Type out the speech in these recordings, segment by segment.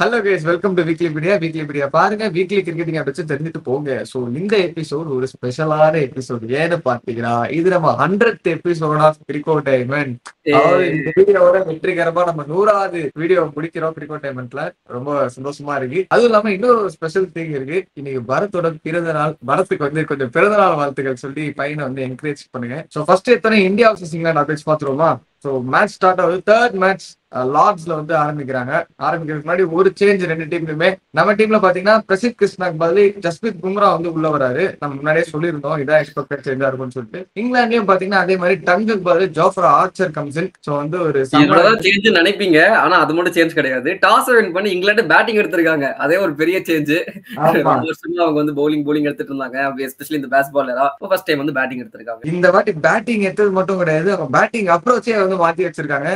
Hello guys, welcome to weekly pedia பாருங்க. Weekly cricketing அப்படி தெரிஞ்சுட்டு போங்க. ஸோ இந்த எபிசோட் ஒரு ஸ்பெஷலான எபிசோட். ஏன்னு பாத்தீங்கன்னா, இது நம்ம 100th எபிசோட் ஆஃப் கிரிக்கோ டைமண்ட். அதாவது இந்த வீடியோவோட வெற்றிகரமா நம்ம 100வது வீடியோ முடிக்கிறோம் கிரிக்கோ டைமண்ட்ல. ரொம்ப சந்தோஷமா இருக்கு. அதுவும் இல்லாம இன்னொரு ஸ்பெஷல் திங் இருக்கு. இன்னைக்கு பரத்தோட பிறந்த நாள். பரத்துக்கு கொஞ்சம் பிறந்த நாள் வாழ்த்துக்கள் சொல்லி பையனை என்கரேஜ் பண்ணுங்க. ஸோ ஃபர்ஸ்ட் எத்தனை இந்தியா வர்சஸ் இங்கிலாந்து அப்டேட்ஸ் பாத்துருவோமா? ஸோ மேட்ச் ஸ்டார்ட் ஆகுது. தேர்ட் மேட்ச் லார்ட்ஸ்ல ஆரம்பிக்கிறதுக்கு முன்னாடி ஒரு சேஞ்ச் ரெண்டு டீம்லுமே. நம்ம டீம்ல பாத்தீங்கன்னா பிரசித் கிருஷ்ணாக்கு பதில் ஜஸ்பிரித் பும்ரா உள்ள வராரு. நம்ம முன்னாடியே சொல்லியிருந்தோம் இதான் எக்ஸ்பெக்டட் சேஞ்சா இருக்கும்னு சொல்லிட்டு. இங்கிலாந்துலயும் பாத்தீங்கன்னா அதே மாதிரி டங்குக்கு பதில் Jofra Archer comes in. So ஒரு சேஞ்ச் நினைப்பீங்க, ஆனா அது மட்டும் சேஞ்ச் கிடையாது. டாஸ் வின் பண்ணி இங்கிலாந்து பேட்டிங் எடுத்திருக்காங்க. அதே ஒரு பெரிய சேஞ்ச். ரொம்ப வருஷமா அவங்க bowling எடுத்துட்டு இருந்தாங்க. எஸ்பெஷலி இந்த பேஸ் பாலரா ஃபர்ஸ்ட் டைம் பேட்டிங் எடுத்திருக்காங்க. இந்த வாட்டி பேட்டிங் எடுத்தது மட்டும் கிடையாது, அவங்க பேட்டிங் அப்ரோச்சே மாத்தி வச்சிருக்காங்க.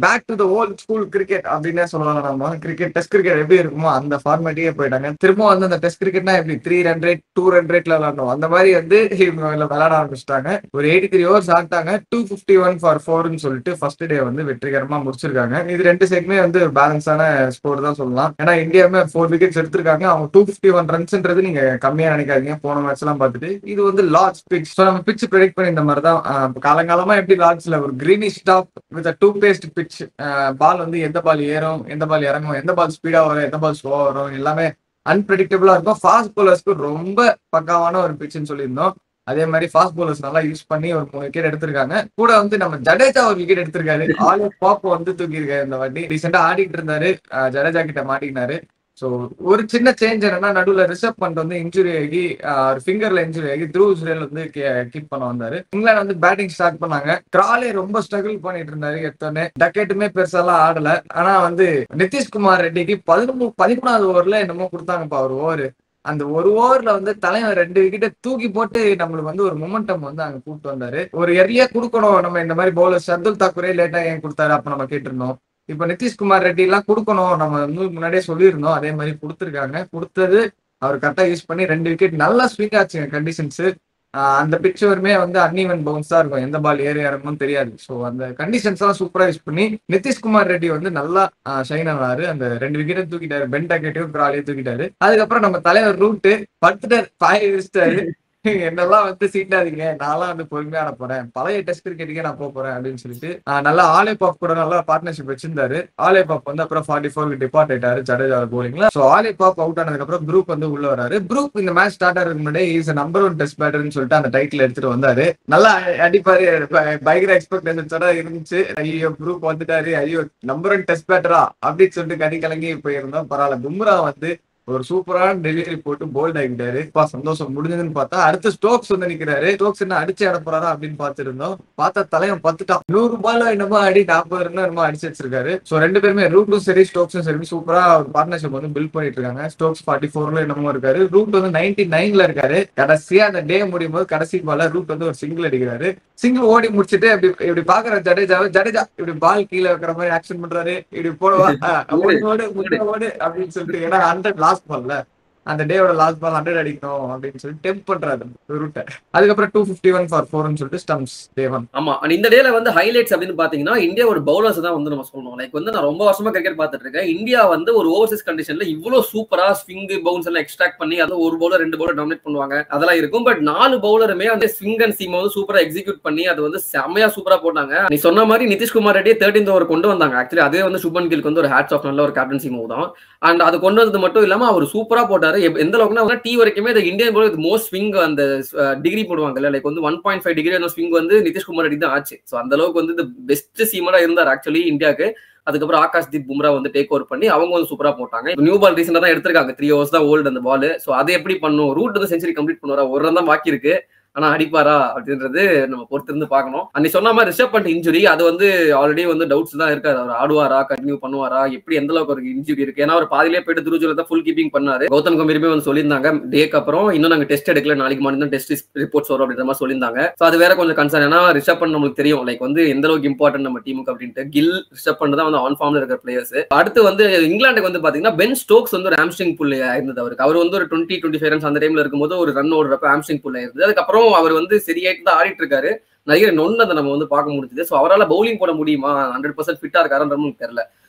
Back to the old school cricket அப்படின்னே சொல்லலாம். நம்ம கிரிக்கெட் டெஸ்ட் கிரிக்கெட் எப்படி இருக்குமோ அந்த ஃபார்மேட்டே போயிட்டாங்க. திரும்ப அந்த டெஸ்ட் கிரிக்கெட்னா எப்படி 3 ரன் ரேட் 2 ரன் ரேட்ல விளையாடணும், அந்த மாதிரி இவங்க விளையாட ஆரம்பிச்சிட்டாங்க. ஒரு 83 ஓவர்ஸ் ஆட்டாங்க. 251 ஃபார் 4ன்னு சொல்லிட்டு ஃபர்ஸ்ட் டே வெற்றிகரமா முடிச்சிருக்காங்க. இது ரெண்டு சைடுமே பேலன்ஸான ஸ்கோர் தான் சொல்லலாம். ஏன்னா இந்தியாவுமே 4 விக்கெட்ஸ் எடுத்திருக்காங்க. அவங்க 251 ரன்ஸ்ன்றது நீங்க கம்மியா நினைக்காதீங்க. போன மேட்ச் எல்லாம் பார்த்துட்டு இது லார்ட்ஸ் பிச். நம்ம பிச் ப்ரெடிக்ட் பண்ணி இந்த மாதிரி தான் காலங்காலமா எப்படி லார்ட்ஸ்ல ஒரு greenish top with two paced pitch. Ball எந்த பால் ஏறும், எந்த பால் இறங்கும், எந்த பால் ஸ்பீடா வரும், எந்த பால் ஸ்லோவா வரும், எல்லாமே அன்பிரடிக்டபிளா இருக்கும். ஃபாஸ்ட் போலர்ஸ்க்கு ரொம்ப பக்காவான ஒரு பிச்சுன்னு சொல்லியிருந்தோம். அதே மாதிரி ஃபாஸ்ட் போலர்ஸ் நல்லா யூஸ் பண்ணி ஒரு 3 விக்கெட் எடுத்திருக்காங்க. கூட நம்ம ஜடேஜா ஒரு விக்கெட் எடுத்திருக்காரு. ஆலியா பாப் தூக்கி இருக்காரு. இந்த வாட்டி ரீசெண்டா ஆடிட்டு இருந்தாரு, ஜடேஜா கிட்ட மாட்டினாரு. சோ ஒரு சின்ன சேஞ்ச் என்னன்னா, நடுவுல ரிஷப் பண்ட் இன்ஜுரி ஆகி ஃபிங்கர்ல இன்ஜுரி ஆகி த்ரூ இஸ்ரேல் கீப் பண்ண வந்தாரு. இங்கிலாந்து பேட்டிங் ஸ்டார்ட் பண்ணாங்க. கிராலே ரொம்ப ஸ்ட்ரகிள் பண்ணிட்டு இருந்தாரு. எடுத்தோடனே டக்கெட்டுமே பெருசாலாம் ஆடல. ஆனா நிதிஷ்குமார் ரெட்டிக்கு 13வது ஓவர்ல என்னமோ கொடுத்தாங்கப்பா ஒரு ஓவர். அந்த ஒரு ஓவர்ல தலைவர் 2 விக்கெட்டை தூக்கி போட்டு நம்மளுக்கு ஒரு மொமெண்டம் அங்க கூப்பிட்டு வந்தாரு. ஒரு எர்லியா கொடுக்கணும் நம்ம இந்த மாதிரி பவுலர். ஷர்துல் தாக்கூரே லேட்டா ஏன் கொடுத்தாரு அப்ப நம்ம கேட்டிருந்தோம். இப்ப நிதிஷ்குமார் ரெட்டி எல்லாம் கொடுக்கணும், நம்ம முன்னாடியே சொல்லியிருந்தோம். அதே மாதிரி கொடுத்துருக்காங்க. கொடுத்தது அவர் கரெக்டா யூஸ் பண்ணி 2 விக்கெட் நல்லா ஸ்விங் ஆச்சுங்க. கண்டிஷன்ஸ் அந்த பிக்சருமே அன்இவன் பவுன்ஸா இருக்கும், எந்த பால் ஏறி இறங்கும்னு தெரியாது. ஸோ அந்த கண்டிஷன்ஸ் எல்லாம் சூப்பரா யூஸ் பண்ணி நிதிஷ்குமார் ரெட்டி நல்லா ஷைன் ஆனாரு. அந்த 2 விக்கெட்டை தூக்கிட்டாரு. பென் டக்கெட்டையும் கிராலையும் தூக்கிட்டாரு. அதுக்கப்புறம் நம்ம தலைவர் ரூட்டு படுத்துட்டாரு, பாய் விரிச்சிட்டாரு. என்னெல்லாம் சீட்டாதீங்க, நான்லாம் பொறுமையா ஆட போறேன், பழைய டெஸ்ட் கிரிக்கெட்டுக்கே நான் போறேன் அப்படின்னு சொல்லிட்டு நல்லா ஆலே பாப் கூட நல்லா பார்ட்னர்ஷிப் வச்சிருந்தாரு. ஆலே பாப் அப்புறம் 44 டிபார்ட் ஆயிட்டாரு ஜடேஜா போலிங்ல. சோ ஆலே பாப் அவுட் ஆனதுக்கு அப்புறம் ப்ரூக் உள்ள வராரு. ப்ரூக் இந்த மேட்ச் ஸ்டார்ட் ஆகிறதுக்கு முன்னாடி இஸ் நம்பர் 1 டெஸ்ட் பேட்டர்னு சொல்லிட்டு அந்த டைட்டில் எடுத்துட்டு வந்தாரு. நல்லா அடிப்பாரு, பயங்கர எக்ஸ்பெக்டேஷன்ஸோட இருந்துச்சு. ஐயோ ப்ரூக் வந்துட்டாரு, ஐயோ நம்பர் 1 டெஸ்ட் பேட்டரா அப்படின்னு சொல்லிட்டு கடி கலங்கி போயிருந்தோம். பரவாயில்ல, பும்ரா ஒரு சூப்பரான டெலிவரி போட்டு போல்ட் ஆகிட்டாரு. சந்தோஷம் முடிஞ்சதுன்னு பார்த்தா அடுத்து ஸ்டோக்ஸ் நிக்கிறாரு. ஸ்டோக்ஸ் என்ன அடிச்சு ஆட போறாரா அப்படின்னு பார்த்துருந்தோம். பார்த்தா தலைவன் 10 100 பால் என்னமோ அடி 40 ரன் என்னமோ அடிச்சு வச்சிருக்காரு. சோ ரெண்டு பேருமே ரூட்டும் சரி ஸ்டோக்ஸும் சரி சூப்பரா ஒரு பார்ட்னர்ஷிப் பில்ட் பண்ணிட்டு இருக்காங்க. ஸ்டோக்ஸ் 44ல என்னமோ இருக்காரு, ரூட் 99ல இருக்காரு. கடைசியா அந்த டே முடியும் போது கடைசி பால ரூட் ஒரு சிங்கிள் அடிக்கிறாரு. சிங்கிள் ஓடி முடிச்சுட்டு இப்படி பாக்குற ஜடேஜா இப்படி பால் கீழே வைக்கிற மாதிரி ஆக்ஷன் பண்றாரு. இப்படி போடுவா ஓடு அப்படின்னு சொல்லிட்டு. ஏன்னா 100 லாஸ்ட் பால்ல, அந்த டேவோட லாஸ்ட் பால் 100 அடிக்கணும் அப்படின்னு சொல்லி டெம்ப் பண்றாரு ரூட்டை. அதுக்கப்புறம் 251 ஃபார் 4ன்னு சொல்லிட்டு ஸ்டம்ப்ஸ் தேவன். ஆமா, இந்த டேல ஹைலைட்ஸ் அப்படின்னு பாத்தீங்கன்னா இந்தியா ஒரு பவுலர்ஸ் தான் நம்ம சொல்லணும். லைக் நான் ரொம்ப வருஷமா கிரிக்கெட் பார்த்துட்டு இருக்கேன். இந்தியா ஒரு ஓவர்சீஸ் கண்டிஷன்ல இவ்வளவு சூப்பரா ஸ்விங் பவுன்ஸ் எல்லாம் எக்ஸ்ட்ராக்ட் பண்ணி அது ஒரு பவுலர் 2 பவுலர் டாமினேட் பண்ணுவாங்க, அதெல்லாம் இருக்கும். பட் 4 பவுலருமே ஸ்விங் அண்ட் சீம் சூப்பரா எக்ஸிக்யூட் பண்ணி அது செம்மையா சூப்பரா போட்டாங்க. நீ சொன்ன மாதிரி நிதிஷ்குமார் ரெட்டி 13th ஓவர் கொண்டு வந்தாங்க. ஆக்சுவலி அதே சுப்மன் கில்க்கு ஒரு ஹேட்ஸ் ஆஃப், நல்ல ஒரு கேப்டன்சி மூவ் தான். அண்ட் அது கொண்டு வந்தது மட்டும் இல்லாம அவர் சூப்பரா போட்டாரு. எந்த அளவுக்குன்னா டி வரைக்குமே இந்தியன் பவுலர் மோஸ்ட் ஸ்விங் அந்த டிகிரி போடுவாங்கல்ல, like 1.5 degree swing Nitish Kumar Reddy தான் ஆச்சு. சோ அந்த அளவுக்கு பெஸ்ட் சீமரா இருந்தார் ஆக்சுவலி இந்தியாவுக்கு. அதுக்கப்புறம் ஆகாஷ்தீப் பும்ரா டேக் ஓவர் பண்ணி அவங்க சூப்பரா போட்டாங்க. நியூ பால் ரீசெண்டா தான் எடுத்திருக்காங்க. 3 hours தான் ஓல்டு அந்த பால். சோ அதை எப்படி பண்ணும், ரூட் செஞ்சுரி கம்ப்ளீட் பண்ணுவாரா, ஒரு ரன் தான் பாக்கி இருக்கு, ஆனா அடிப்பாரா அப்படின்றது நம்ம பொறுத்திருந்து பார்க்கணும். அன்னைக்கு சொன்ன மாதிரி ரிஷப் பண்ட் இன்ஜுரி அது ஆல்ரெடி டவுட்ஸ் தான் இருக்காரு. அவர் ஆடுவாரா, கண்டினியூ பண்ணுவாரா, எப்படி எந்த அளவுக்கு ஒரு இன்ஜுரி இருக்கு. ஏன்னா அவர் பாதிலே போயிட்டு துருஜுல தான் ஃபுல் கீப்பிங் பண்ணாரு. கௌதம் கம்பீருமே சொல்லியிருந்தாங்க டேக்கு அப்புறம் இன்னும் நாங்க டெஸ்ட் எடுக்கல, நாளைக்கு மார்னிங் தான் டெஸ்ட் ரிப்போர்ட்ஸ் வரும் அப்படின்ற மாதிரி சொல்லியிருந்தாங்க. ஸோ அது வேற கொஞ்சம் கன்சர்ன். ஏன்னா ரிஷப் பண்ட் நம்மளுக்கு தெரியும் லைக் எந்த அளவுக்கு இம்பார்ட்டன்ட் நம்ம டீமுக்கு அப்படின்ட்டு. கில் ரிஷப் பண்ட் தான் ஆன் ஃபார்ம்ல இருக்கிற பிளேயர்ஸ். அடுத்து இங்கிலாந்துக்கு பாத்தீங்கன்னா பென் ஸ்டோக்ஸ் ஒரு ஹாம்ஸ்ட்ரிங் புல் இருந்தது அவருக்கு. அவர் ஒரு 20-25 ரன்ஸ் அந்த டைம்ல இருக்கும்போது ஒரு ரன் ஓடுறப்ப ஹாம்ஸ்ட்ரிங் புல் இருந்தது. அதுக்கப்புறம் அவர் சரியாயிட்டு தான் ஆடிட்டு இருக்காரு. நிறைய நொன்னு நம்ம பார்க்க முடிஞ்சது. ஸோ அவரால் பவுலிங் போட முடியுமா, 100% ஃபிட்டா இருக்காருன்னு தெரியல.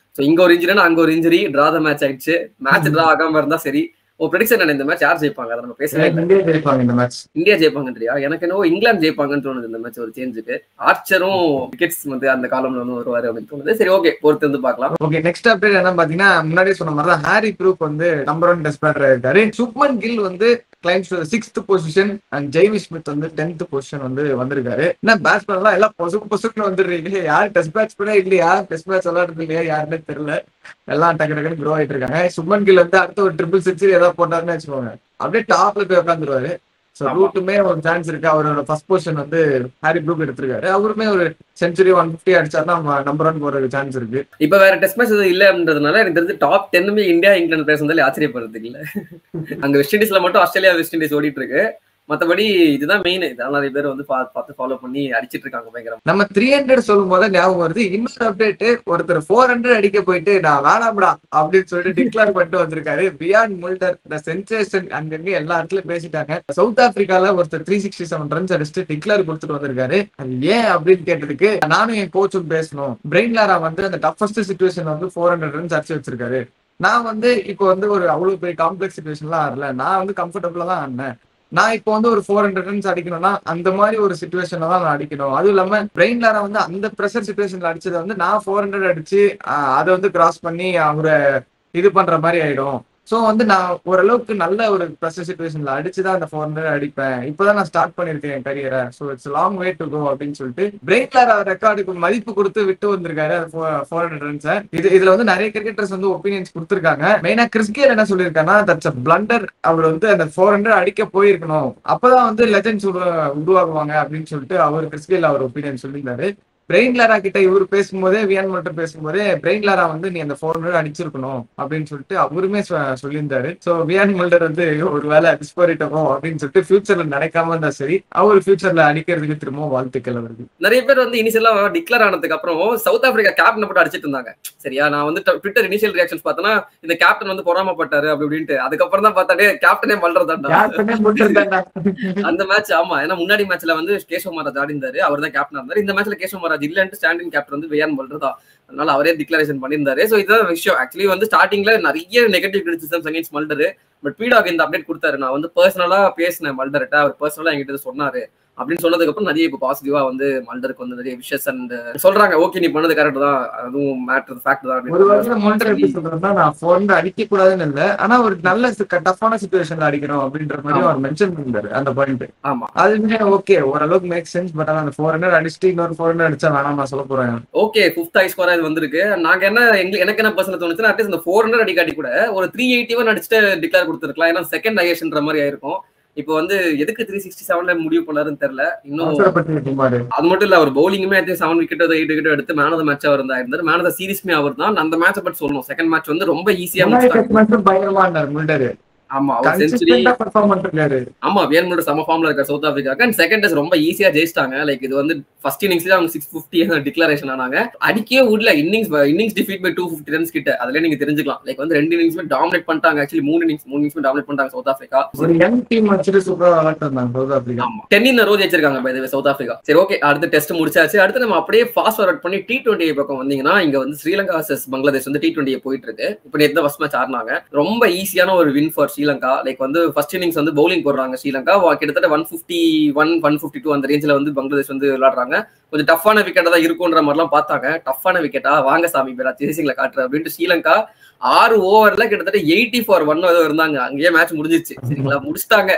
இங்க ஒரு இன்ஜுரி அங்க ஒரு இன்ஜுரி, டிரா த மேட்ச் ஆயிடுச்சு. மேட்ச் டிரா ஆகாம இருந்தா சரி. ப்ரெடிக்ஷன் இந்த மேட்ச் யார் ஜெயிப்பாங்க? அதை நம்ம பேசவே இல்லை. இந்தியா ஜெயிப்பாங்க இந்த மேட்ச். இந்தியா ஜெயிப்பாங்கன்றியா? எனக்கு என்னவோ இங்கிலாந்து ஜெயிப்பாங்கன்னு தோணுது இந்த மேட்ச் ஒரு சேஞ்சுக்கு. ஆர்ச்சரும் விக்கெட்ஸ் வந்து அந்த காலம்ல வந்து வருவாரு அப்படின்னு தோணுது. சரி, ஓகே, பொறுத்து வந்து பார்க்கலாம். ஓகே, நெக்ஸ்ட் அப்டேட் என்ன பாத்தீங்கன்னா, முன்னாடியே சொன்ன மாதிரி தான் ஹாரி ப்ரூக் வந்து நம்பர் 1 டெஸ்ட் பேட்டர் இருக்காரு. சுப்மன் கில் வந்து claims 6th position and Jamie Smith வந்து 10th பொசிஷன் வந்து வந்திருக்காரு. என்ன பேட்ஸ்மேன் எல்லாம் எல்லாம் பொசுக்குன்னு வந்துடுறீங்க. யாரும் டெஸ்ட் பேட்ஸ்மேனே இல்லையா, டெஸ்ட் மேட்ச் விளையாடுறது இல்லையா யாருன்னு தெரியல. எல்லாம் டக்கு டக்குன்னு க்ரோ ஆயிட்டு இருக்காங்க. சுப்மன் கில் வந்து அடுத்த ஒரு 3 செஞ்சுரி ஏதாவது போட்டாருன்னு வச்சுக்கோங்க, அப்படியே டாப்ல போய் உட்காந்துருவாரு. ரூட்டுமே ஒரு சான்ஸ் இருக்கு. அவரோட ஃபர்ஸ்ட் பொசிஷன் வந்து ஹாரி ப்ரூக் எடுத்திருக்காரு. அவருமே ஒரு செஞ்சுரி 150 அடிச்சாருன்னா நம்பர் 1 போறதுக்கு சான்ஸ் இருக்கு. இப்ப வேற டெஸ்ட் மேட்ச் இல்லன்றதுனால எனக்கு தெரிஞ்சு டாப் 10 இந்தியா இங்கிலாந்து பேசுறதுல ஆச்சரியப்படுறதுக்கு இல்ல. அங்க வெஸ்ட் இண்டீஸ்ல மட்டும் ஆஸ்திரேலியா வெஸ்ட் இண்டீஸ் ஓடிட்டு இருக்கு. மத்தபடி இதுதான் மெயின். இதெல்லாம் நிறைய பேர் வந்து பார்த்து ஃபாலோ பண்ணி அடிச்சிட்டு இருக்காங்க பயங்கரம். நம்ம 300 சொல்லும் போது ஞாபகம் வருது இன்னொரு அப்டேட். ஒருத்தர் 400 அடிக்க போயிட்டு நான் வேணாம்டா அப்படின்னு சொல்லிட்டு டிக்ளேர் பண்ணிட்டு வந்திருக்காரு. பியான் முல்டர் த சென்சேஷன். அங்கங்க எல்லா இடத்துலயும் பேசிட்டாங்க. சவுத் ஆப்பிரிக்கால ஒருத்தர் 367 ரன்ஸ் அடிச்சுட்டு டிக்ளேர் கொடுத்துட்டு வந்திருக்காரு. ஏன் அப்படின்னு கேட்டதுக்கு நானும் என் கோச்சும் பேசணும். பிரெயின் லாரா வந்து அந்த டஃபஸ்ட் சிச்சுவேஷன் வந்து 400 ரன்ஸ் அடிச்சு வச்சிருக்காரு. நான் வந்து இப்போ வந்து ஒரு அவ்வளவு பெரிய காம்ப்ளெக்ஸ் சிச்சுவேஷன்லாம் ஆடல. நான் வந்து கம்ஃபர்டபுளா தான் ஆடினேன். நான் இப்போ வந்து ஒரு 400 ரன்ஸ் அடிக்கணும்னா அந்த மாதிரி ஒரு சிச்சுவேஷன்ல தான் நான் அடிக்கணும். அதுவும் இல்லாம பிரெயின் லாரா வந்து அந்த ப்ரெஷர் சிச்சுவேஷன்ல அடிச்சதை வந்து நான் 400 அடிச்சு அதை வந்து கிராஸ் பண்ணி அவரை இது பண்ற மாதிரி ஆயிடும். ஸோ வந்து நான் ஓரளவுக்கு நல்ல ஒரு ப்ரெஷர் சிச்சுவேஷன்ல அடிச்சுதான் அந்த 400 அடிப்பேன். இப்போதான் நான் ஸ்டார்ட் பண்ணிருக்கேன் என் கரியரை. So it's long way to go அப்படின்னு சொல்லிட்டு பிரெயின் லாரா ரெக்கார்டுக்கு மதிப்பு கொடுத்து விட்டு வந்திருக்காரு 400 ரன்ஸை. இதுல வந்து நிறைய கிரிக்கெட்டர்ஸ் வந்து ஒப்பீனியன்ஸ் கொடுத்திருக்காங்க. மெயினா கிறிஸ் கெயில் என்ன சொல்லியிருக்காங்கன்னா, தட்ஸ் அ பிளண்டர். அவர் வந்து அந்த 400 அடிக்க போயிருக்கணும், அப்பதான் வந்து லெஜெண்ட்ஸ் உருவாகுவாங்க அப்படின்னு சொல்லிட்டு அவர் கிறிஸ் கெயில் அவர் ஒப்பீனியன் சொல்லியிருந்தாரு. பிரெயின் லாரா கிட்ட இவர் பேசும்போதே, வியான் மல்டர் பேசும்போதே பிரெயின் லாரா வந்து நீ அந்த 400 அடிச்சிருக்கணும் அப்படின்னு சொல்லிட்டு அவருமே சொல்லியிருந்தாரு. சோ வியான் மல்டர் வந்து ஒரு வேலை டிஸ்போரிட்டமோ அப்படின்னு சொல்லிட்டு ஃபியூச்சர்ல நடக்காம இருந்தா சரி, அவர் ஃபியூச்சர்ல அடிக்கிறதுக்கு திரும்ப வாழ்த்துக்கள் அவருக்கு. நிறைய பேர் வந்து இனிஷியலா டிக்ளேர் ஆனதுக்கு அப்புறம் சவுத் ஆப்பிரிக்கா கேப்டன் போட்டு அடிச்சிட்டு இருந்தாங்க. சரியா, நான் வந்து ட்விட்டர் இனிஷியல் ரியாக்ஷன்ஸ் பார்த்தனா இந்த கேப்டன் வந்து பொறாமப்பட்டாரு அப்படி அப்படின்ட்டு. அதுக்கப்புறம் தான் பார்த்தாடே கேப்டனே மல்றதாண்டா அந்த மேட்ச். ஆமா, ஏன்னா முன்னாடி மேட்ச்ல வந்து கேசவ் மகாராஜ் ஆடி இருந்தாரு, அவர் தான் கேப்டனா இருந்தாரு. இந்த மேட்ச்ல கேசவ் மகாராஜ் இல்லன்ட்டு ஸ்டாண்டிங் கேப்டன் வந்து வியான் மல்றதா, அதனால அவரே டிக்ளரேஷன் பண்ணியிருந்தாரு. சோ இதுதான் விஷயம். ஆக்சுவலி வந்து ஸ்டார்டிங்ல நிறைய நெகட்டிவ் கிரிட்டிசிசம்ஸ் அகைன்ஸ்ட் மல்டர். பட் பீடாக் இந்த அப்டேட் கொடுத்தாரு. நான் வந்து பர்சனலா பேசினேன் மல்டர்ட்ட, அவர் பர்சனலா என்கிட்ட சொன்னாரு அப்படின்னு சொன்னதுக்கு அப்புறம் நிறைய இப்போ பாசிட்டிவா வந்து மல்டருக்கு வந்து நிறைய விஷஸ் அண்ட் சொல்றாங்க. ஓகே, நீ பண்ணது கரெக்ட் தான், அதுவும் மேட்டர் ஃபேக்ட் தான். ஒரு வருஷம் மல்டர் எப்படி சொல்றதுன்னா, நான் 400 அடிக்க கூடாதுன்னு இல்ல, ஆனா ஒரு நல்ல டஃப்பான சிச்சுவேஷன்ல அடிக்கணும் அப்படின்ற மாதிரி அவர் மென்ஷன் பண்ணிருந்தாரு அந்த பாயிண்ட். ஆமா, அதுமே ஓகே, ஓரளவுக்கு மேக் சென்ஸ். பட் ஆனா அந்த 400 அடிச்சுட்டு இன்னொரு 400 அடிச்சா வேணாம் நான் சொல்ல போறேன். ஓகே, 5th ஹை ஸ்கோரா இது வந்திருக்கு. நாங்க என்ன எனக்கு என்ன பர்சனல் தோணுச்சுன்னா, அட்லீஸ்ட் இந்த 400 அடிக்காட்டி கூட ஒரு 381 அடிச்சுட்டு டிக்ளேர் கொடுத்துருக்கலாம். ஏன்னா செகண்ட் ஹையஸ்ட்ன்ற மாதிரி ஆயிருக்கும். இப்போ வந்து எதுக்கு 367ல முடிவு பண்ணாருன்னு தெரியல. இன்னும் அது மட்டும் இல்ல, அவர் பவுலிங்குமே 7 விக்கெட் 8 விக்கெட் எடுத்து மேன் ஆஃப் த மேட்ச் அவர் தான் இருந்தாரு. மேன் ஆஃப் த சீரிஸ்மே அவர் தான். அந்த மேட்சை பத்தி சொல்லணும். செகண்ட் மேட்ச் வந்து ரொம்ப ஈஸியா பயங்கரமா இருந்தார் முல்டர். ஆமா, ஆமா, வியன் முல்டர் சம ஃபார்ம்ல இருக்கார் சவுத் ஆப்பிரிக்காக்கு. அண்ட் செகண்ட் டெஸ்ட் ரொம்ப ஈஸியா ஜெயிச்சிட்டாங்க. லைக் இது வந்து ஃபர்ஸ்ட் இன்னிங்ஸ்ல அவங்க 650 டிக்ளரேஷன் ஆனாங்க. அடிக்கவே விடல. இன்னிங்ஸ் டிஃபீட் பை 250 ரன்ஸ் கிட்ட. அதுல நீங்க தெரிஞ்சுக்கலாம். லைக் வந்து 2 இன்னிங்ஸ்மே டாமினேட் பண்ணிட்டாங்க. ஆக்சுவலி 3 இன்னிங்ஸ்மே டாமினேட் பண்ணிட்டாங்க சவுத் ஆப்பிரிக்கா. ஒரு யங் டீம் வச்சிட்டு சூப்பரா விளையாடுறாங்க சவுத் ஆப்பிரிக்கா. ஆமா, 10 in a row ஜெயிச்சிருக்காங்க by the way South Africa. சரி, ஓகே, அடுத்த டெஸ்ட் முடிச்சாச்சு. அடுத்து நம்ம அப்படியே ஃபாஸ்ட் ஃபார்வர்ட் பண்ணி T20 பக்கம் வந்தீங்கன்னா, இங்க வந்து ஸ்ரீலங்கா vs பங்களாதேஷ் வந்து T20 போயிட்டு இருக்கு. இப்போ நேத்து ஃபர்ஸ்ட் மேட்ச் ஆடுனாங்க. ரொம்ப ஈஸியான ஒரு வின் ஃபார் ஸ்ரீலங்கா. லைக் வந்து ஃபர்ஸ்ட் இன்னிங்ஸ் வந்து பவுலிங் போடுறாங்க ஸ்ரீலங்கா. கிட்டத்தட்ட 151 152 அந்த ரேஞ்சில் வந்து பங்களாதேஷ் வந்து விளையாடுறாங்க. கொஞ்சம் டஃப்பான விக்கெட்டா தான் இருக்குன்ற மாதிரிலாம் பார்த்தாங்க. டஃப்பான விக்கெட்டா வாங்க சாமி பேரா சேசிங்ல காட்டுற அப்படின்ட்டு ஸ்ரீலங்கா 6 ஓவர்ல கிட்டத்தட்ட 80 for 1 இருந்தாங்க. அங்கேயே மேட்ச் முடிஞ்சிருச்சு. சரிங்களா, முடிச்சிட்டாங்க.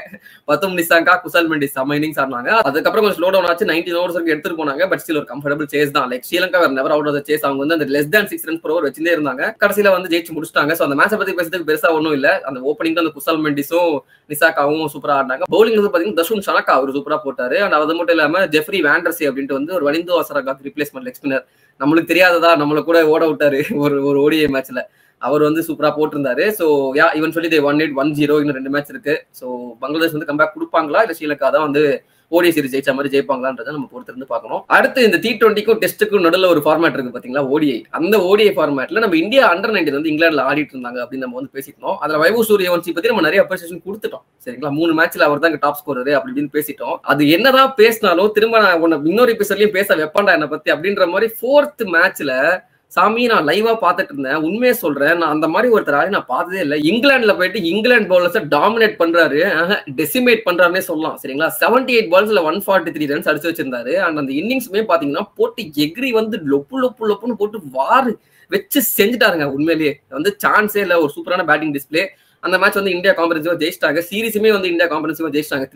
10 நிசாங்கா குசல் மெண்டிஸ் செம்ம இன்னிங்ஸ் ஆடினாங்க. அதுக்கப்புறம் கொஞ்சம் ஸ்லோ டவுன் ஆச்சு. 19 overs வரைக்கும் எடுத்துட்டு போனாங்க. பட் ஸ்டில் ஒரு கம்ஃபர்டபிள் சேஸ் தான். லைக் ஸ்ரீலங்கா வேற never out of the chase. அவங்க வந்து அந்த less than 6 runs per over வச்சுட்டே இருந்தாங்க. கடைசியில வந்து ஜெயிச்சு முடிச்சிட்டாங்க. சோ அந்த மேட்சை பத்தி பேசுறதுக்கு பெருசா ஒன்றும் இல்ல. அந்த ஓப்பனிங் அந்த குசல் மெண்டிஸும் நிசாக்காவும் சூப்பரா ஆடினாங்க. பவுலிங் வந்து பாத்தீங்கன்னா தஷுன் ஷனக்கா அவர் சூப்பரா போட்டாரு. அண்ட் அது மட்டும் இல்லாம ஜெஃப்ரி வேண்டர்சி அப்படின்ட்டு வந்து ஒரு வனிந்து அசரகாக்கு ரிப்ளேஸ்மெண்ட் லெக் ஸ்பின்னர். நம்மளுக்கு தெரியாததா, நம்மள கூட ஓட விட்டாரு ஒரு ஓடிஐ மேட்ச்ல. அவர் வந்து சூப்பரா போட்டிருந்தாரு. சோ ஈவன் சொல்லி 1-8 1-0 இன்னும் 2 மேட்ச் இருக்கு. சோ பங்களாதேஷ் வந்து கம்பேக் கொடுப்பாங்களா இல்ல ஸ்ரீலங்கா தான் வந்து ஓடிஐ சீரிஸ் ஜெயிச்ச மாதிரி ஜெயிப்பாங்களான்றதை நம்ம பொறுத்து இருந்து பார்க்கணும். அடுத்து இந்த T20க்கும் டெஸ்ட்டுக்கும் நடுவில் ஒரு ஃபார்மேட் இருக்கு பாத்தீங்களா, ஓடிஐ. அந்த ஓடிஐ ஃபார்மேட்ல நம்ம இந்தியா அண்டர் 19 வந்து இங்கிலாந்துல ஆடிட்டு இருந்தாங்க அப்படின்னு நம்ம வந்து பேசிட்டோம். அதுல வைபவ் சூரியவன்சி பத்தி நம்ம நிறைய அப்ரிசியேஷன் கொடுத்துட்டோம். சரிங்களா, 3 மேட்ச்ல அவர் தான் டாப் ஸ்கோரர் அப்படின்னு பேசிட்டோம். அது என்னதான் பேசினாலும் திரும்ப நான் இன்னொரு எபிசோட்லயும் பேச வைப்பாண்டா என்ன பத்தி அப்படின்ற மாதிரி 4th மேட்ச்ல சாமி நான் லைவா பாத்துட்டு இருந்தேன், உண்மையே சொல்றேன், நான் அந்த மாதிரி ஒருத்தர் நான் பார்த்ததே இல்லை. இங்கிலாந்துல போயிட்டு இங்கிலாந்து பவுலர்ஸை டாமினேட் பண்றாரு, டெசிமேட் பண்றாருன்னே சொல்லலாம். சரிங்களா, 78 பால்ஸ்ல 143 ரன்ஸ் அடிச்சு வச்சிருந்தாரு. அண்ட் அந்த இன்னிங்ஸுமே பாத்தீங்கன்னா போட்டு எக்ரி வந்து லொப்பு லொப்பு லொப்புன்னு போட்டு வாரு வச்சு செஞ்சுட்டாருங்க. உண்மையிலேயே வந்து சான்ஸே இல்லை, ஒரு சூப்பரான பேட்டிங் டிஸ்பிளே. அந்த மேட்ச் வந்து இந்தியா காம்பரன்சிவா ஜெயிச்சிட்டாங்க. சீரிஸுமே வந்து இந்தியா காம்பரன்சிவா ஜெயிச்சிட்டாங்க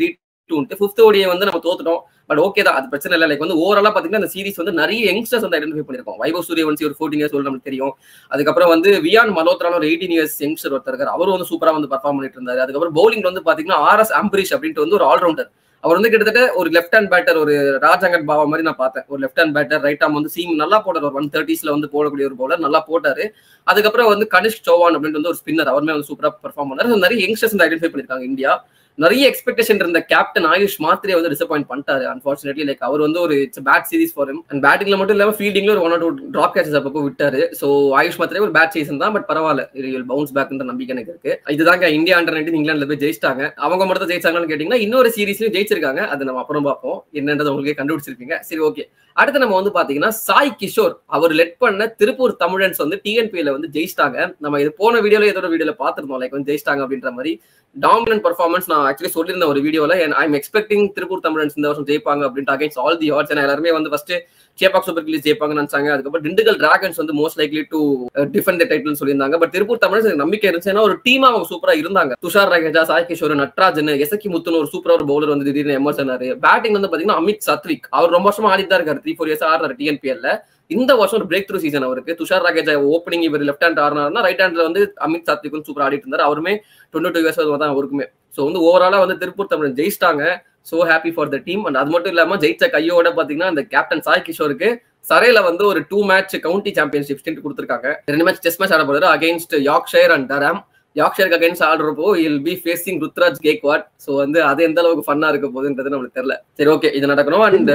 3-2. 5th ODI வந்து நம்ம தோத்துட்டோம், பட் ஓகே தான், அது பிரச்சனை இல்லை. லைக் வந்து ஓவராலா பாத்தீங்கன்னா அந்த சீரிஸ் வந்து நிறைய யங்ஸ்டர்ஸ் வந்து ஐடென்டிஃபை பண்ணிருக்கோம். வைபவ் சூரியவன்சி ஒரு 14 இயர்ஸ் நமக்கு தெரியும். அதுக்கப்புறம் வந்து வியான் மல்ஹோத்ரான்னு ஒரு 18 இயர்ஸ் யங்ஸ்டர் ஒருத்தர் இருக்காரு, அவரும் வந்து சூப்பரா வந்து பர்ஃபார்ம் பண்ணிட்டு இருந்தாரு. அதுக்கப்புறம் பவுலிங் வந்து பாத்தீங்கன்னா RS அம்பரீஷ் அப்படின்ட்டு வந்து ஒரு ஆல்ரவுண்டர். அவர் வந்து கிட்டத்தட்ட ஒரு லெஃப்ட் ஹேண்ட் பேட்டர், ஒரு ராஜாங்கட் பாவா மாதிரி நான் பார்த்தேன். ஒரு left hand batter, right arm வந்து சீம் நல்லா போட்டார். ஒரு 130s வந்து போடக்கூடிய ஒரு பவுலர், நல்லா போட்டாரு. அதுக்கப்புறம் வந்து கனிஷ்க் சௌஹான் அப்படின்ட்டு வந்து ஒரு ஸ்பின்னர், அவருமே வந்து சூப்பரா பெர்ஃபார்ம் பண்ணாரு. நிறைய யங்ஸ்டர்ஸ் வந்து ஐடென்டிஃபை பண்ணிருக்காங்க இந்தியா. நிறைய எக்ஸ்பெக்டேஷன் இருந்த கேப்டன் ஆயுஷ் மாத்ரே வந்து டிசப்பாயிண்ட் பண்ணிட்டாரு அன்பார்ச்சுனேட்லி. லைக் அவர் வந்து ஒரு bad series for him. And பேட்டிங்ல மட்டும் இல்லாம ஃபீல்டிங்ல ஒரு 1 or 2 டிராப் கேச்சஸ் அப்பப்போ விட்டாரு. ஸோ ஆயுஷ் மாத்ரே ஒரு பேட் சீசன் தான், பட் பரவாயில்ல, இது பவுன்ஸ் பேக்ன்ற நம்பிக்கை எனக்கு இருக்கு. இதுதாங்க இந்தியா அண்டர்-19 இங்கிலாந்துல போய் ஜெயிச்சிட்டாங்க. அவங்க மட்டும் ஜெயிச்சாங்கன்னு கேட்டீங்கன்னா இன்னொரு சீரிஸ்லயும் ஜெயிச்சிருக்காங்க. அது நம்ம அப்புறம் பார்ப்போம், என்னன்றது உங்களுக்கே கண்டுபிடிச்சிருப்பீங்க. சரி, ஓகே. அடுத்து நம்ம வந்து பாத்தீங்கன்னா சாய் கிஷோர் அவர் லெட் பண்ண திருப்பூர் தமிழன்ஸ் வந்து TNPL வந்து ஜெயிச்சிட்டாங்க. நம்ம இது போன வீடியோல ஏதோ வீடியோல பாத்துருந்தோம், லைக் வந்து ஜெயிச்சிட்டாங்க அப்படின்ற மாதிரி டாமினன்ட் பர்ஃபார்மன்ஸ். நான் ஆக்சுவலி சொல்லியிருந்த ஒரு வீடியோல ஐம் எக்ஸ்பெக்டிங் திருப்பூர் தமிழன்ஸ் இந்த வருஷம் ஜெயிப்பாங்க அப்படின்ட்டு அகைன்ஸ்ட் ஆல் தி ஆட்ஸ். எல்லாருமே வந்து ஃபர்ஸ்ட் சேப்பாக் சூப்பர் கிங்ஸ் ஜெயிப்பாங்கன்னு நினைச்சாங்க. அதுக்கப்புறம் திண்டுக்கல் டிராகன்ஸ் வந்து most likely to defend the title சொல்லியிருந்தாங்க. பட் திருப்பூர் தமிழன்ஸ் நம்பிக்கை இருந்துச்சு, ஏன்னா ஒரு டீமா அவங்க சூப்பரா இருந்தாங்க. துஷார் ரகேஜா, சாய் கிஷோர், நட்ராஜன், எசக்கி முத்துன்னு ஒரு சூப்பரா ஒரு பவுலர் வந்து திடீர்னு எமர்ஜ் ஆனாரு. பேட்டிங் வந்து பாத்தீங்கன்னா அமித் சத்விக், அவர் ரொம்ப வருஷமா ஆடிட்டு தான் இருக்காரு, 3-4 இயர்ஸ் ஆடுறாரு TNPL. இந்த வருஷம் ஒரு பிரேக் த்ரூ சீசன் அவருக்கு. துஷார் ரகேஜா ஓப்பனிங் இவர் லெஃப்ட் ஹேண்ட் ஆடுனாருன்னா, ரைட் ஹேண்ட்ல வந்து அமித் சத்விக் வந்து சூப்பர் ஆடிட்டு இருந்தாரு. அவருமே 22 இயர்ஸ் தான் அவருக்குமே. ஸோ வந்து ஓவராலா வந்து திருப்பூர் தமிழன் ஜெயிச்சிட்டாங்க. So happy for the team. And அது மட்டும் இல்லாம ஜெயிச்ச கையோட பாத்தீங்கன்னா இந்த கேப்டன் சாய் கிஷோருக்கு சரையில வந்து ஒரு 2 மேட்ச் கவுண்டி சாம்பியன்ஷிப் ஸ்டிண்ட் கொடுத்திருக்காங்க. 2 மேட்ச் டெஸ்ட் மேட்ச் ஆட போறாரு அகைன்ஸ்ட் யார்க்ஷயர் அண்ட் டராம். யார்க்ஷயருக்கு அகைன்ஸ்ட் ஆடுறப்போ will be facing Ruturaj Gaikwad. So வந்து அது எந்த அளவுக்கு ஃபன்னா இருக்க போகுதுன்றது நமக்கு தெரியல. சரி, ஓகே, இது நடக்கணும். அண்ட்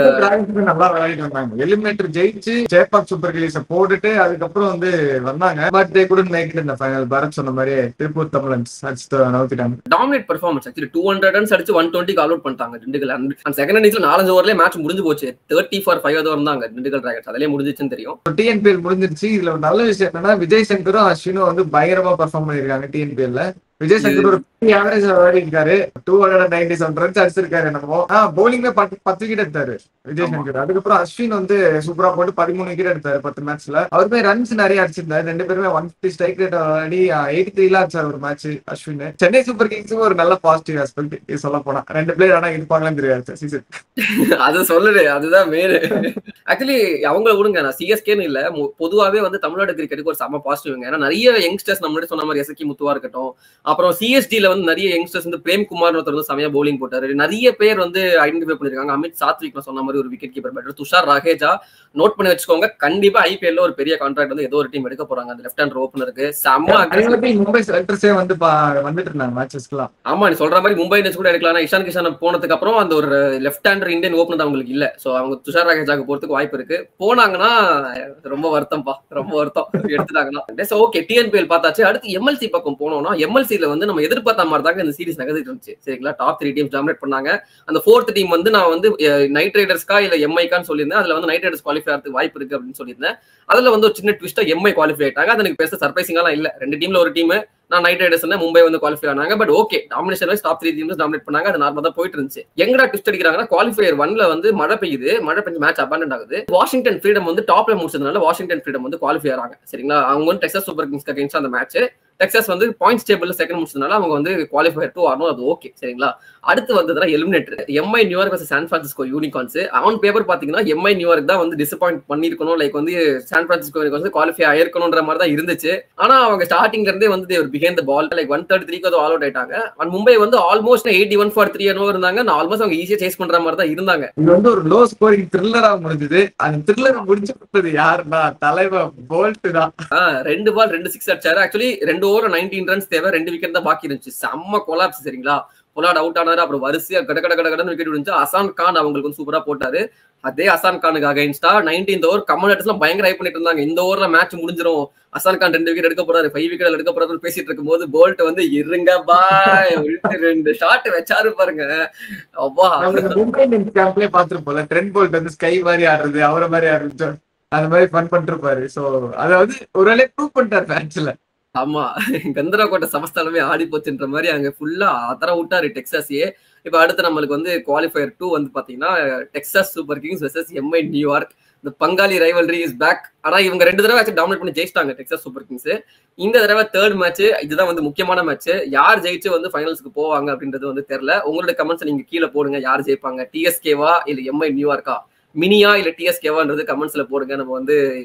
நல்லா விளையாடிட்டு வந்தாங்க. எலிமினேட்டர் ஜெயிச்சு சேப்பாக் சூப்பர் கிங்ஸை போட்டுட்டு அதுக்கப்புறம் வந்து வந்தாங்க. But they couldn't make it in the final. Bharath சொன்ன மாதிரி திருப்பூர் தமிழன்ஸ் அடிச்சு நவுத்திட்டாங்க. டாமினேட் பெர்ஃபார்மன்ஸ் ஆக்சுவலி 200 ரன்ஸ் அடிச்சு 120க்கு ஆல் அவுட் பண்ணிட்டாங்க திண்டுக்கல். அண்ட் செகண்ட் இன்னிங்ஸ்ல 4 ஓவர்லயே மேட்ச் முடிஞ்சு போச்சு. 30 for 5 இருந்தாங்க திண்டுக்கல் டிராகன்ஸ். அதுலயே முடிஞ்சிச்சுன்னு தெரியும். TNPL முடிஞ்சிருச்சு. இதுல ஒரு நல்ல விஷயம் என்னன்னா விஜய் சங்கரும் அஸ்வினும் வந்து பயங்கரமா பெர்ஃபார்ம் பண்ணிருக்காங்க TNPL. விஜய் சங்கர் ஒரு ஆவரேஜ் விளையாடி இருக்காரு, 297 ரன்ஸ் அடிச்சிருக்காரு. என்னமோ பவுலிங்ல 10 விக்கெட் எடுத்தாரு விஜய் சங்கர். அதுக்கப்புறம் அஸ்வின் வந்து சூப்பரா போட்டு 13 விக்கெட் எடுத்தாரு 10 மேட்ச்ல. அவருமே ரன்ஸ் நிறைய அடிச்சிருந்தாரு. 2 பேருமே 150 ஸ்ட்ரைக் ரேட் விளையாடி 83 அடிச்சாரு ஒரு மேட்ச் அஸ்வின். சென்னை சூப்பர் கிங்ஸுக்கு ஒரு நல்ல பாசிட்டிவ் ஆஸ்பெக்ட் சொல்ல போனா. 2 பிளேயர் ஆனா இருப்பாங்களான்னு தெரியாது சீசன். அது சொல்லுது, அதுதான் மெயின். ஆக்சுவலி அவங்கள விடுங்க, நான் சிஎஸ்கேன்னு இல்ல, பொதுவாவே வந்து தமிழ்நாடு கிரிக்கெட்டுக்கு ஒரு செம பாசிட்டிவ். ஏன்னா நிறைய யங்ஸ்டர்ஸ் நம்மளே சொன்ன மாதிரி எசக்கி முத்துவா இருக்கட்டும், அப்புறம் சிஎஸ்டில வந்து நிறைய யங்ஸ்டர்ஸ் வந்து பிரேம்குமார் ஒருத்தர் வந்து செமையா பவுலிங் போட்டாரு. நிறைய பேர் வந்து ஐடென்டிஃபை பண்ணிருக்காங்க. அமித் சாத்விக் நான் சொன்ன மாதிரி ஒரு wicket keeper batter. Tushar Raheja note பண்ணி வச்சுக்கோங்க, கண்டிப்பா IPL ஒரு பெரிய கான்ட்ராக்ட் வந்து ஏதோ ஒரு டீம் எடுக்க போறாங்க. அந்த லெஃப்ட் ஹேண்ட் ஓப்பனருக்கு செம்ம மும்பை செலக்டர்ஸே வந்து வந்துட்டு இருந்தாங்க மேட்சஸ்க்குலாம். ஆமா, நீ சொல்ற மாதிரி மும்பை இந்தியன்ஸ் கூட எடுக்கலாம். இஷான் கிஷான் போனதுக்கு அப்புறம் அந்த ஒரு லெஃப்ட் ஹேண்டர் இந்தியன் ஓப்பனர் அவங்களுக்கு இல்ல. சோ அவங்க துஷார் ரகேஜாக்கு போறதுக்கு வாய்ப்பு இருக்கு. போனாங்கன்னா ரொம்ப வருத்தம்ப்பா, ரொம்ப வருத்தம் எடுத்துட்டாங்கன்னா. ஓகே, TNPL பார்த்தாச்சு. அடுத்து MLC பக்கம் போனோம்னா MLCல வந்து நம்ம எதிர்பார்த்த மாதிரி தாங்க இந்த சீரிஸ் நகர்ந்துட்டு இருந்துச்சு. சரிங்களா, டாப் 3 டீம்ஸ் டாமினேட் பண்ணாங்க. அந்த 4th டீம் வந்து நான் வந்து நைட் ரைடர்ஸ்கா இல்ல MIக்கான்னு சொல்லியிருந்தேன். அதுல வந்து நைட் ரைடர்ஸ் குவாலிஃபை ஆகிறதுக்கு வாய்ப்பு இருக்கு அப்படின்னு சொல்லியிருந்தேன். அதுல வந்து ஒரு சின்ன ட்விஸ்டா MI குவாலிஃபை ஆயிட்டாங்க. அது எனக்கு பெருசா சர்ப்ரைசிங்காலாம் இல்ல. 2 டீம்ல ஒரு டீம் நான் நைட் ரைடர்ஸ் மும்பை வந்து குவாலிஃபை ஆனாங்க. But okay, domination wise top 3 teams dominate பண்ணாங்க. அது நார்மலா தான் போயிட்டு இருந்துச்சு. எங்கடா ட்விஸ்ட் அடிக்கிறாங்கன்னா குவாலிஃபையர் 1ல வந்து மழை பெய்யுது. மழை பெஞ்சு மேட்ச் அபாண்டன்ட் ஆகுது. வாஷிங்டன் ஃப்ரீடம் வந்து டாப்ல முடிச்சதுனால வாஷிங்டன் ஃப்ரீடம் வந்து குவாலிஃபை ஆறாங்க. சரிங்களா, அவங்க வந்து டெக்சாஸ் சூப்பர் கிங்ஸ் அகைன்ஸ்ட் அந்த மேட்ச். டெக்சாஸ் வந்து பாயிண்ட்ஸ் டேபிள்ல செகண்ட் முடிச்சதுனால அவங்க வந்து குவாலிஃபையர் 2 ஆகணும். அது ஓகே. சரிங்களா, அடுத்து வந்ததுனா eliminator MI New York versus San Francisco unicorns. On paper பாத்தீங்கன்னா MI நியூயார்க் தான் வந்து டிசப்பாயிண்ட் பண்ணிருக்கணும். லைக் வந்து சான் பிரான்சிஸ்கோ வந்து குவாலிஃபை ஆயிருக்கணும்ன்ற மாதிரி தான் இருந்துச்சு. ஆனா அவங்க ஸ்டார்டிங்ல இருந்தே வந்து தேவர் behind the ball. Like 133க்கு all out ஆயிட்டாங்க. அண்ட் மும்பை வந்து ஆல்மோஸ்ட் 81 for 3 இருந்தாங்க. ஆல்மோஸ்ட் அவங்க ஈஸியா சேஸ் பண்ற மாதிரி தான் இருந்தாங்க. இது வந்து ஒரு லோ ஸ்கோரிங் த்ரில்லரா முடிஞ்சது. அந்த த்ரில்லர் முடிஞ்சு கொடுத்தது யாருன்னா தலைவர் போல்ட் தான். 2 பால் 2 6 அடிச்சாரு. ஆக்சுவலி 2 ஓவர் 19 ரன்ஸ் தேவை, 2 விக்கெட் தான் பாக்கி இருந்துச்சு. செம்ம கொலாப்ஸ். சரிங்களா, பொலாட் அவுட் ஆனாரு. அப்புறம் வரிசையா கடன்னு விக்கெட் விழுந்துச்சு. அசான் கான் அவங்களுக்கு வந்து சூப்பரா போட்டாரு. அதே அசான் கானுக்கு அகைன்ஸ்டா 19th ஓவர் கமெண்டர்ஸ் எல்லாம் பயங்கர ஹைப் பண்ணிட்டு இருந்தாங்க. இந்த ஓவர்ல மேட்ச் முடிஞ்சிரும், அசான் கான் 2 விக்கெட் எடுக்க போறாரு, 5 விக்கெட் எடுக்க போறாரு பேசிட்டு இருக்கும் போது போல்ட் வந்து இருங்க பாய் 2 ஷாட் வச்சாரு பாருங்க. அப்பா, மும்பை இந்தியன்ஸ் கேம்ப்லயே பாத்துட்டு போல ட்ரெண்ட் போல்ட் வந்து ஸ்கை மாதிரி ஆடுறது, அவரை மாதிரி ஆடுறது. அந்த மாதிரி ஃபன் பண்ணிட்டு இருப்பாரு. சோ அத வந்து ஒரு வேளை ப்ரூவ் பண்ணிட்டாரு ஃபேன்ஸ்ல. ஆமா, கந்தராக்கோட்டை சமஸ்தானமே ஆடி போச்சுன்ற மாதிரி அங்க ஃபுல்லா அதர விட்டாரு டெக்சாஸையே. இப்ப அடுத்து நம்மளுக்கு வந்து குவாலிஃபயர் 2 வந்து பாத்தீங்கன்னா Texas super Kings versus Mi New York. இந்த பங்காளி ரைவல்ரி இஸ் பேக். ஆனா இவங்க 2 தடவை ஆச்சு டாமினேட் பண்ணி ஜெயிச்சிட்டாங்க டெக்சாஸ் சூப்பர் கிங்ஸ். இந்த தடவை தேர்ட் மேட்ச், இதுதான் வந்து முக்கியமான மேட்ச். யார் ஜெயிச்சு வந்து ஃபைனல்ஸ்க்கு போவாங்க அப்படின்றது வந்து தெரியல. உங்களோட கமெண்ட்ஸ் நீங்க கீழே போடுங்க. யார் ஜெயிப்பாங்க, டிஎஸ்கேவா இல்ல எம்ஐ நியூயார்க்கா, மினியா இல்ல டிஎஸ்கேவான்றது கமெண்ட்ஸ்ல போடுங்க. நம்ம வந்து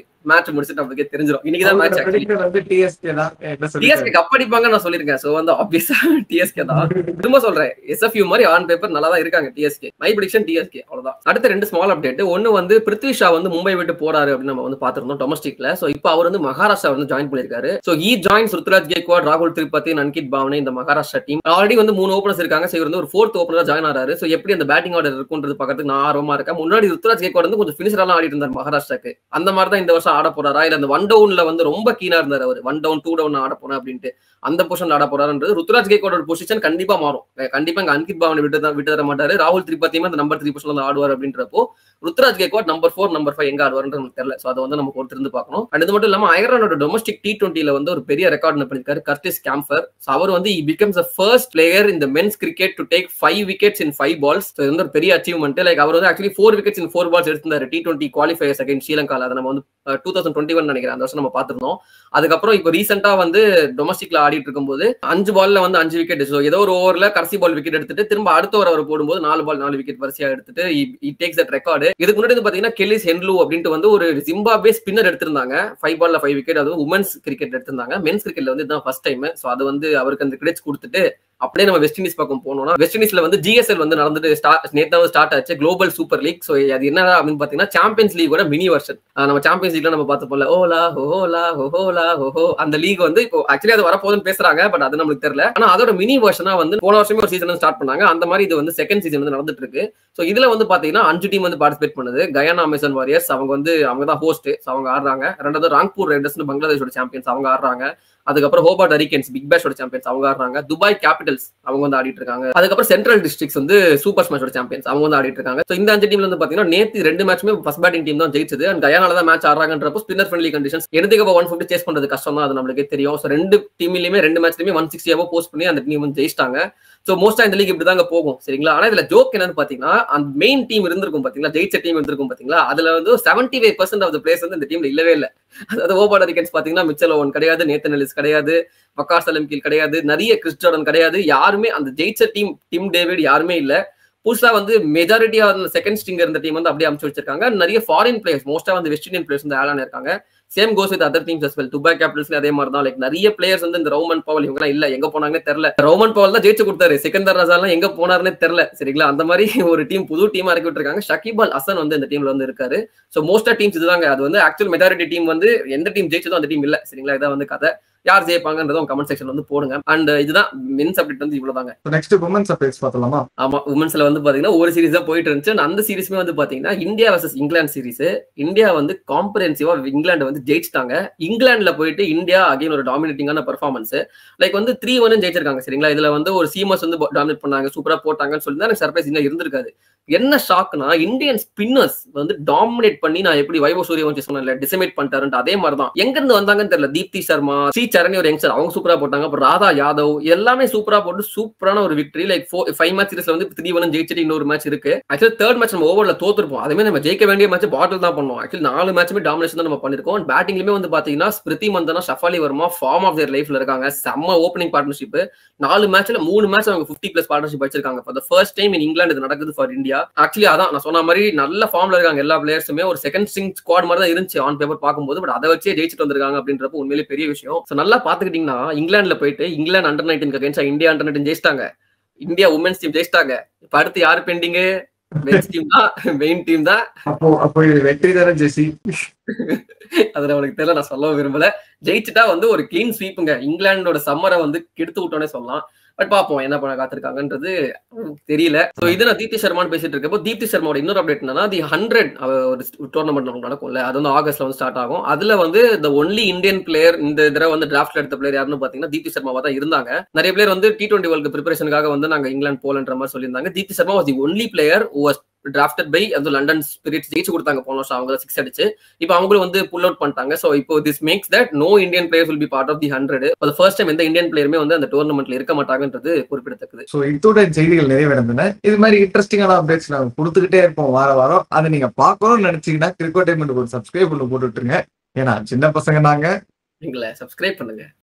மேட்ச் முடிச்சுட்டு நமக்கே தெரிஞ்சிடும். இன்னைக்குதான் மேட்ச். வந்து டிஎஸ்கே தான் என்ன சொல்றீங்க? டிஎஸ்கே கப் அடிப்பாங்க நான் சொல்லிருக்கேன். சோ வந்து ஆப்வியஸா டிஎஸ்கே தான். திரும்ப சொல்றேன், எஸ்எஃப்யூ மாதிரி ஆன் பேப்பர் நல்லா தான் இருக்காங்க டிஎஸ்கே. மை பிரெடிக்ஷன் டிஎஸ்கே, அவ்வளவுதான். அடுத்த 2 ஸ்மால் அப்டேட். ஒன்னு வந்து பிருத்வி ஷா வந்து மும்பை விட்டு போறாரு அப்படின்னு நம்ம வந்து பாத்துருந்தோம் டொமஸ்டிக்ல. சோ இப்போ அவர் வந்து மகாராஷ்டிரா வந்து ஜாயின் பண்ணிருக்காரு. சோ ஈ ஜாயின்ஸ் ருத்ராஜ் கேக்வாட், ராகுல் திரிபாதி, அன்கித் பாவனே, இந்த மகாராஷ்டிரா டீம். ஆல்ரெடி வந்து 3 ஓபனர்ஸ் இருக்காங்க. சோ இவர் வந்து ஒரு 4th ஓபனரா ஜாயின் ஆறாரு. சோ எப்படி அந்த பேட்டிங் ஆர்டர் இருக்குன்றது பாக்கிறதுக்கு நான் ஆர்வமா இருக்கேன். முன்னாடி ருத்ராஜ் கேக்வாட் வந்து கொஞ்சம் பினிஷரெல்லாம் ஆடிட்டு இருந்தார் மகாராஷ்டிராக்கு. அந்த மாதிரி தான் இந்த வருஷம் ஆட போறாரா, இல்ல அந்த 1 டவுன்ல வந்து ரொம்ப கீனா இருந்தார் அவர். 1 டவுன் 2 டவுன் ஆட போறேன் அப்படின்ட்டு அந்த பொசிஷன்ல ஆட போறாருன்றது. ருத்ராஜ் கேக்வாடோட பொசிஷன் கண்டிப்பா மாறும். கண்டிப்பா இங்க அன்கித் பாவனை விட்டு தர மாட்டாரு. ராகுல் திரிபாத்தியுமே அந்த நம்பர் 3 பொசிஷன்ல வந்து ஆடுவார் அப்படின்றப்போ ருத்ராஜ் கேக்வாட் நம்பர் 4 நம்பர் 5 எங்க ஆடுவாருன்னு நமக்கு தெரியல. சோ அதை வந்து நம்ம பொறுத்திருந்து பார்க்கணும். அண்ட் இது மட்டும் இல்லாம அயர்லாண்டோட டொமஸ்டிக் T20ல வந்து ஒரு பெரிய ரெக்கார்ட் பண்ணிருக்காரு கர்டிஸ் கேம்பர். அவர் வந்து he becomes the first player in the men's cricket to take 5 wickets in 5 balls. So இது வந்து ஒரு பெரிய அச்சீவ்மெண்ட். லைக் அவர் வந்து actually 4 wickets in 4 balls எடுத்திருந்தாரு T20 qualifiers against ஸ்ரீலங்கால. அதை நம்ம வந்து 2021 நினைக்கிறேன் அந்த வருஷம் நம்ம பார்த்திருந்தோம். அதுக்கப்புறம் இப்போ ரீசெண்டா வந்து டொமஸ்டிக்ல ஆடிட்டு இருக்கும்போது 5 பால்ல வந்து 5 விக்கெட். ஸோ ஏதோ ஒரு ஓவர்ல கடைசி பால் விக்கெட் எடுத்துட்டு திரும்ப அடுத்த ஓவர் அவர் போடும்போது 4 பால் 4 விக்கெட் வரிசையா எடுத்துட்டு he takes that ரெக்கார்டு. இதுக்கு முன்னாடி வந்து பாத்தீங்கன்னா கெல்லிஸ் ஹென்லூ அப்படின்ட்டு வந்து ஒரு ஜிம்பாப்வே ஸ்பின்னர் எடுத்திருந்தாங்க 5 பால்ல 5 விக்கெட். அது உமன்ஸ் கிரிக்கெட் எடுத்திருந்தாங்க. மென்ஸ் கிரிக்கெட்ல வந்து இதுதான் ஃபர்ஸ்ட் டைம். ஸோ அது வந்து அவருக்கு அந்த கிரெடிட்ஸ் கொடுத்துட்டு அப்படியே நம்ம வெஸ்ட் இண்டீஸ் பக்கம் போனோம்னா வெஸ்ட் இண்டீஸ்ல வந்து ஜிஎஸ்எல் வந்து நடந்துட்டு நேத்தாவது ஸ்டார்ட் ஆச்சு, குளோபல் சூப்பர் லீக். ஸோ அது என்ன அப்படின்னு பாத்தீங்கன்னா சாம்பியன்ஸ் லீகோட மினி வெர்ஷன். நம்ம சாம்பியன்ஸ் லீக்ல நம்ம பார்த்து போல ஓலா ஹோலா ஹோலா ஹோஹோ அந்த லீக் வந்து இப்போ ஆக்சுவலி அது வரப்போகுதுன்னு பேசுறாங்க. பட் அது நம்மளுக்கு தெரியல. ஆனா அதோட மினி வெர்ஷனா வந்து போன வருஷமே ஒரு சீசன் ஸ்டார்ட் பண்ணாங்க. அந்த மாதிரி இது வந்து செகண்ட் சீசன் வந்து நடந்துட்டு இருக்கு. ஸோ இதுல வந்து பாத்தீங்கன்னா 5 டீம் வந்து பார்ட்டிசிபேட் பண்ணுது. கயானா அமேசான் வாரியர்ஸ் அவங்க தான் ஹோஸ்ட். அவங்க ஆடுறாங்க. ரெண்டாவது ராங்பூர் ரைடர்ஸ் பங்களாதேஷோட சாம்பியன்ஸ் அவங்க ஆடுறாங்க. அதுக்கப்புறம் ஹோபார்ட் ஹரிகேன்ஸ் பிக் பேஷோட சாம்பியன்ஸ் அவங்க ஆடுறாங்க. துபாய் கேபிட்டல்ஸ் அவங்க வந்து ஆடிட்டு இருக்காங்க. அதுக்கப்புறம் சென்ட்ரல் டிஸ்ட்ரிக்ட்ஸ் வந்து சூப்பர் ஸ்மாஷோட சாம்பியன்ஸ் அவங்க வந்து ஆடிட்டு இருக்காங்க. ஸோ இந்த 5 டீம்ல வந்து பாத்தீங்கன்னா நேத்து 2 மேட்ச்மே ஃபர்ஸ்ட் பேட்டிங் டீம் தான் ஜெயிச்சது. அண்ட் கயானால தான் மேட்ச் ஆடுறாங்கன்றப்போ ஸ்பின்னர் ஃப்ரெண்ட்லி கண்டிஷன்ஸ் எடுத்துக்க 150 சேஸ் பண்றது கஷ்டம் தான், அது நம்மளுக்கு தெரியும். ஸோ 2 டீம்லயுமே 2 மேட்ச்லயுமே 160 போஸ்ட் பண்ணி அந்த டீம் வந்து ஜெயிச்சிட்டாங்க. ஸோ மோஸ்டா இந்த லீக் இப்படிதாங்க போகும் சரிங்களா. ஆனா இதுல ஜோக் என்னன்னு பாத்தீங்கன்னா அந்த மெயின் டீம் இருந்திருக்கும் பாத்தீங்களா, ஜெயிச்ச டீம் இருந்திருக்கும் பாத்தீங்களா, அதுல வந்து 75% ஆஃப் த பிளேயர்ஸ் வந்து இந்த டீம்ல இல்லவே இல்லை. அதாவது ஹோபார்ட் ஹரிகேன்ஸ் பாத்தீங்கன்னா மிச்சல் ஓவன் கிடையாது, நேத்தன் எல்லிஸ் கிடையாது, வக்கார் சலம் கீல் கிடையாது, நிறைய கிறிஸ் ஜார்டன் கிடையாது. யாருமே அந்த ஜெயிச்ச டீம் டிம் டேவிட் யாருமே இல்ல. புதுசா வந்து மெஜாரிட்டியா செகண்ட் ஸ்ட்ரிங் இருந்த டீம் வந்து அப்படியே அமைச்சு வச்சிருக்காங்க. நிறைய ஃபாரின் பிளேயர்ஸ் மோஸ்டா வந்து வெஸ்ட் இண்டியன் பிளேயர்ஸ் வந்து ஆட் ஆனிருக்காங்க. Same goes with other teams as well. Dubai கேபிட்டல்ஸ்ல அதே மாதிரி தான். லைக் நிறைய பிளேயர்ஸ் வந்து இந்த ரோமன் பவல் இவங்க இல்ல, எங்க போனாங்கன்னே தெரியல. ரோமன் பவல் தான் ஜெயிச்சு கொடுத்தாரு, சிக்கந்தர் ரசா எல்லாம் எங்க போனாருன்னே தெரியல சரிங்களா. அந்த மாதிரி ஒரு டீம் புது டீமா இறக்கி விட்டுருக்காங்க. ஷகிப் அல் ஹசன் வந்து இந்த டீம்ல வந்து இருக்காரு. சோ மோஸ்டா டீம்ஸ் இதுதாங்க. அது வந்து ஆக்சுவல் மெஜாரிட்டி டீம் வந்து எந்த டீம் ஜெயிச்சதோ அந்த டீம் இல்ல சரிங்களா. இதான் வந்து கதை. யார் ஜெயிப்பாங்கன்றதும் கமெண்ட் செக்ஷன் வந்து போடுங்க. அண்ட் இதுதான் மென்ஸ் அப்டேட் வந்து இவ்வளவுதாங்க. நெக்ஸ்ட் உமன்ஸ் அப்டேட்ஸ் பார்த்தலாமா? ஆமா, உமன்ஸ்ல வந்து பாத்தீங்கன்னா ஒரு சீரிஸ் தான் போயிட்டு இருந்துச்சு. அந்த சீரிஸ்மே வந்து பாத்தீங்கன்னா India versus England series. India வந்து காம்பரன்சிவா இங்கிலாந்து வந்து ஜெயிச்சிட்டாங்க. இங்கிலாந்துல போயிட்டு இந்தியா அகைன் ஒரு டாமினேட்டிங்கான பெர்ஃபார்மன்ஸ். லைக் வந்து 3-1 ஜெயிச்சிருக்காங்க சரிங்களா. இதுல வந்து ஒரு சீமஸ் வந்து டாமினேட் பண்ணாங்க, சூப்பரா போட்டாங்கன்னு சொல்லி தான் எனக்கு சர்ப்ரைஸ் இன்னும் இருந்திருக்காது. என்ன ஷாக்னா இந்தியன் ஸ்பின்னர்ஸ் வந்து டாமினேட் பண்ணி, நான் எப்படி வைபவ் சூரியவன்சி சொன்னேன்ல டிசைமேட் பண்ணிட்டாருன்ட்டு, அதே மாதிரி தான். எங்க இருந்து வந்தாங்கன்னு தெரியல. தீப்தி சர்மா, ஸ்ரீ சரணி ஒரு யங்ஸ்டர் அவங்க சூப்பரா போட்டாங்க. அப்புறம் ராதா யாதவ் எல்லாமே சூப்பரா போட்டு சூப்பரான ஒரு விக்டரி. லைக் 5 மேட்ச் சீரிஸ்ல வந்து 3-1 ஜெயிச்சிட்டு இன்னொரு மேட்ச் இருக்கு. ஆக்சுவலி தேர்ட் மேட்ச் நம்ம ஓவர்ல தோத்துருப்போம். அதுமே நம்ம ஜெயிக்க வேண்டிய மேட்ச் பாட்டில் தான் பண்ணோம். ஆக்சுவலி 4 மேட்சுமே டாமினேஷன் தான் நம்ம பண்ணிருக்கோம். பேட்டிங்லயுமே வந்து பாத்தீங்கன்னா Smriti Mandhana, Shafali Verma form of their லைஃப்ல இருக்காங்க. செம்ம ஓப்பனிங் பார்ட்னர்ஷிப். 4 மேட்ச்ல 3 மேட்ச் அவங்க 50+ பார்ட்னர்ஷிப் வச்சிருக்காங்க. For the first time in England இது நடக்குது ஃபார் இந்தியா. ஆக்சுவலி அதான் நான் சொன்ன மாதிரி நல்ல ஃபார்ம்ல இருக்காங்க எல்லா பிளேயர்ஸுமே. ஒரு செகண்ட் ஸ்ட்ரிங் ஸ்குவாட் மாதிரி தான் இருந்துச்சு ஆன் பேப்பர் பார்க்கும்போது. பட் அதை வச்சே ஜெயிச்சுட்டு வந்திருக்காங்க அப்படின்றப்ப உண்மையிலேயே பெரிய விஷயம். ஸோ நல்லா பாத்துக்கிட்டீங்கன்னா இங்கிலாந்துல போயிட்டு England under nineteen against India under nineteen ஜெயிச்சிட்டாங்க. இந்தியா உமன்ஸ் டீம் ஜெயிச்சிட்டாங்க. இப்ப அடுத்து யாரு பெண்டிங்? மென்ஸ் டீம் தான், மெயின் டீம் தான். அப்போ இது வெற்றி தர ஜெசி. அதுல உனக்கு தெரியல, நான் சொல்ல விரும்பல. ஜெயிச்சுட்டா வந்து ஒரு கிளீன் ஸ்வீப்புங்க. இங்கிலாந்தோட சம்மரை வந்து கெடுத்து விட்டோன்னே சொல்லலாம். பட் பாப்போம் என்ன பண்ண காத்திருக்காங்கன்றது தெரியல. சோ இது நான் தீப்தி சர்மான்னு பேசிட்டு இருக்கப்போ தீப்தி சர்மாவோட இன்னொரு அப்டேட் என்னன்னா தி 100 ஒரு டோர்னமெண்ட் நடக்கும்ல, அது வந்து ஆகஸ்ட்ல வந்து ஸ்டார்ட் ஆகும். அதுல வந்து த ஒன்லி இந்தியன் பிளேயர் இந்த தடவை வந்து டிராஃப்ட்ல எடுத்த பிளேயர் யாருன்னு பாத்தீங்கன்னா தீப்தி சர்மாவா தான் இருந்தாங்க. நிறைய பேர் வந்து T20 வேர்ல்டு ப்ரிப்பரேஷனுக்காக வந்து நாங்க இங்கிலாந்து போலன்ற மாதிரி சொல்லியிருந்தாங்க. Deepti Sharma was the only player who was drafted by அந்த லண்டன் ஸ்பிரிட்ஸ் ஜெயிச்சு கொடுத்தாங்க போன வருஷம், அவங்க 6 அடிச்சு. இப்போ அவங்களும் வந்து புல் அவுட் பண்ணிட்டாங்க. ஸோ இப்போ this makes that no Indian players will be part of the 100. For the first time எந்த இந்தியன் பிளேயருமே வந்து அந்த டோர்னமெண்ட்ல இருக்க மாட்டாங்கன்றது குறிப்பிடத்தக்கது. ஸோ இத்துடன் செய்திகள் நிறைவடைந்தன. இது மாதிரி இன்ட்ரெஸ்டிங்கான அப்டேட்ஸ் நாங்கள் கொடுத்துக்கிட்டே இருப்போம் வாரம். அதை நீங்க பார்க்கணும்னு நினைச்சீங்கன்னா கிரிக்கெட் டைம் ஒரு சப்ஸ்கிரைப் பண்ணி போட்டுட்டுருங்க. ஏன்னா சின்ன பசங்க நாங்க. எங்களை சப்ஸ்கிரைப் பண்ணுங்க.